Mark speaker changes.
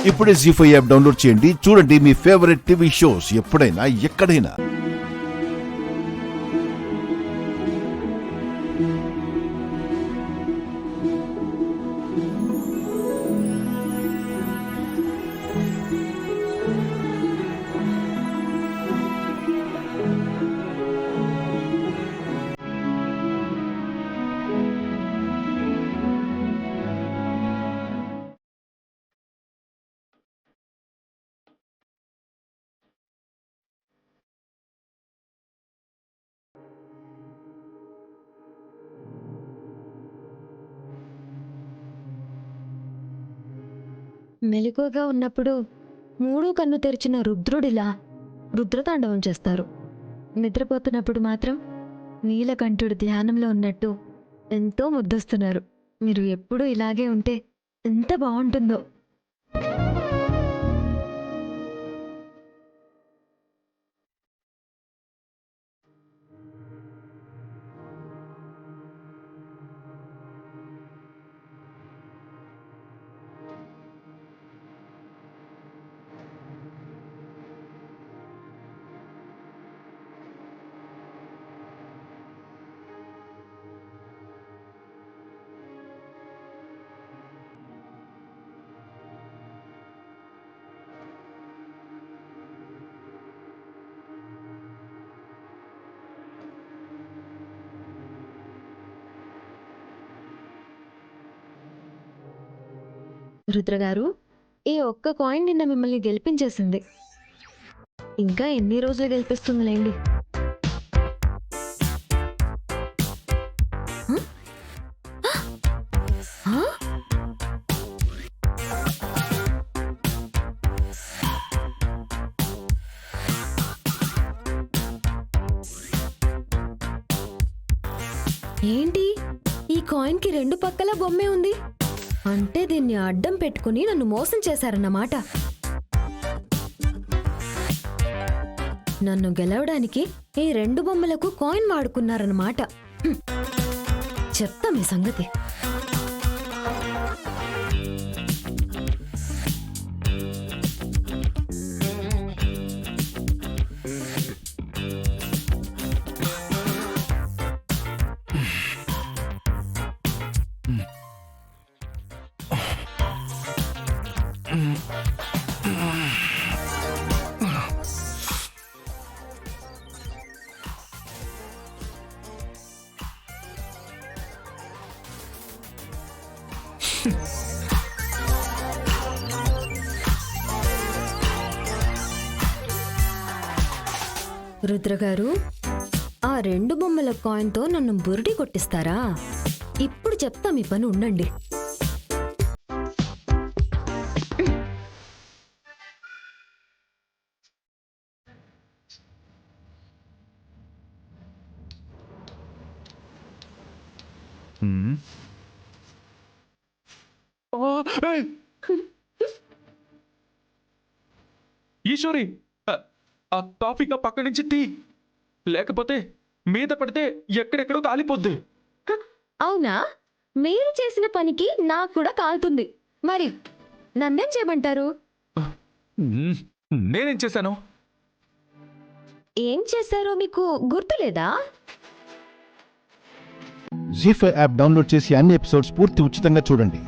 Speaker 1: ఇప్పుడే జీ5 app download చేయండి. చూడండి మీ ఫేవరెట్ టీవీ షోస్ ఎప్పుడైనా ఎక్కడైనా.
Speaker 2: మెలకువగా ఉన్నప్పుడు మూడో కన్ను తెరిచిన రుద్రుడిలా రుద్రతాండవం చేస్తారు. నిద్రపోతున్నప్పుడు మాత్రం నీలకంఠుడు ధ్యానంలో ఉన్నట్టు ఎంతో ముద్దొస్తున్నారు. మీరు ఎప్పుడూ ఇలాగే ఉంటే ఎంత బాగుంటుందో. రుద్రగారు, ఈ ఒక్క కాయిన్ నిన్న మిమ్మల్ని గెలిపించేసింది. ఇంకా ఎన్ని రోజులు గెలిపిస్తుందిలేండి. హ? హ? ఏంటి, ఈ కాయిన్ కి రెండు పక్కల బొమ్మే ఉంది. అంటే దీన్ని అడ్డం పెట్టుకుని నన్ను మోసం చేశారన్నమాట. నన్ను గెలవడానికి ఈ రెండు బొమ్మలకు కాయిన్ వాడుకున్నారన్నమాట. చెప్తా మీ సంగతి. రుద్రగారు, ఆ రెండు బొమ్మల కాయిన్తో నన్ను బురిడి కొట్టిస్తారా? ఇప్పుడు చెప్తా మీ పని, ఉండండి.
Speaker 3: ఈశ్వరి, ఆ టాపిక్ పక్క నుంచి తీ, లేకపోతే మీద పడితే ఎక్కడెక్కడో కాలిపోద్ది.
Speaker 2: అవునా? మీరు చేసిన పనికి నాకు కూడా కాలుతుంది. మరి నన్నేం చేయమంటారు?
Speaker 3: నేనేం చేశాను?
Speaker 2: ఏం చేశారో మీకు గుర్తులేదా?
Speaker 1: జీ5 యాప్ డౌన్లోడ్ చేసి అన్ని ఎపిసోడ్స్ పూర్తి ఉచితంగా చూడండి.